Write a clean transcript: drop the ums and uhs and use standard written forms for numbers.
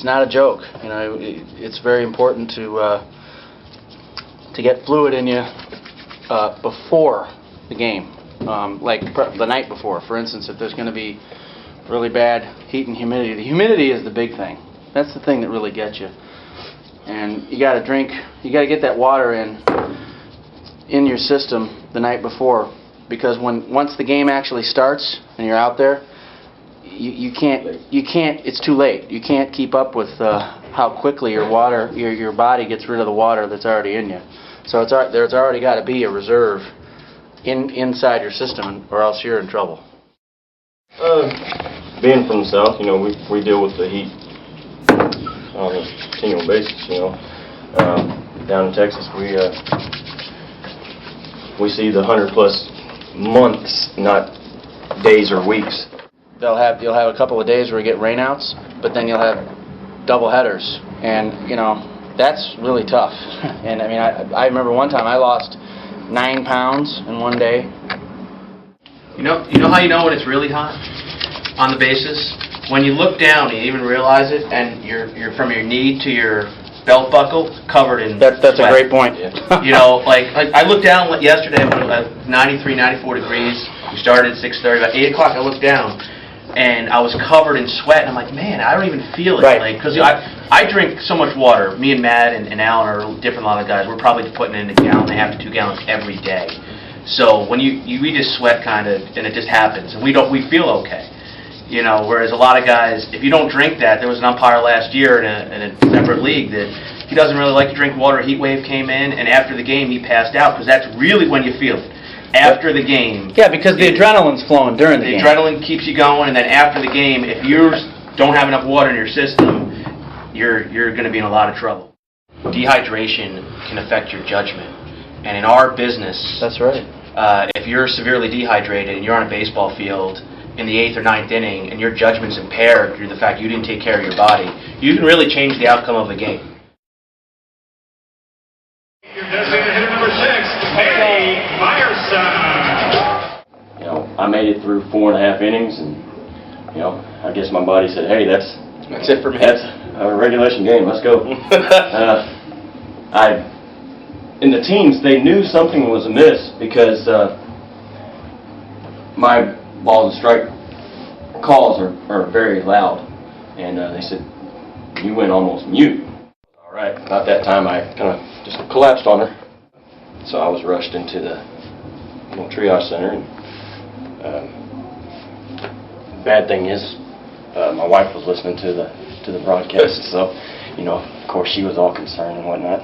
it's not a joke. You know, it's very important to get fluid in you before the game, like the night before. For instance, if there's going to be really bad heat and humidity, the humidity is the big thing. That's the thing that really gets you. And you got to drink. You got to get that water in your system the night before, because once the game actually starts and you're out there, you can't. It's too late. You can't keep up with how quickly your body gets rid of the water that's already in you. So there's already got to be a reserve inside your system, or else you're in trouble. Being from the South, you know, we deal with the heat on a continual basis. You know, down in Texas, we see the 100+ months, not days or weeks. You'll have a couple of days where you get rainouts, but then you'll have double headers, and you know that's really tough. And I mean, I remember one time I lost 9 pounds in one day. You know how you know when it's really hot on the bases? When you look down, you even realize it, and you're from your knee to your belt buckle covered in That's sweat. a great point. Yeah. You know, like I looked down yesterday when it was 93, 94 degrees. We started at 6:30. About 8 o'clock, I looked down, and I was covered in sweat. And I'm like, man, I don't even feel it. Right. Like, because I drink so much water. Me and Matt and Alan are a lot of guys. We're probably putting in 1.5 to 2 gallons every day. So when we just sweat kind of, and it just happens, and we feel okay. You know, whereas a lot of guys, if you don't drink that, there was an umpire last year in a separate league that he doesn't really like to drink water. A heat wave came in, and after the game he passed out, because that's really when you feel it. After the game. Yeah, because the adrenaline's flowing during the game. The adrenaline keeps you going, and then after the game, if you don't have enough water in your system, you're going to be in a lot of trouble. Dehydration can affect your judgment, and in our business, that's right. If you're severely dehydrated and you're on a baseball field in the 8th or 9th inning and your judgment's impaired due to the fact you didn't take care of your body, you can really change the outcome of the game. Your designated hitter number 6, Manny Meyerson. You know, I made it through 4.5 innings, and you know, I guess my body said, "Hey, that's it for me. That's a regulation game. Let's go." In the teams, they knew something was amiss because my balls and strike calls are very loud, and they said, "You went almost mute." All right, about that time I kind of just collapsed on her, so I was rushed into the triage center. And bad thing is, my wife was listening to the broadcast, so you know, of course, she was all concerned and whatnot.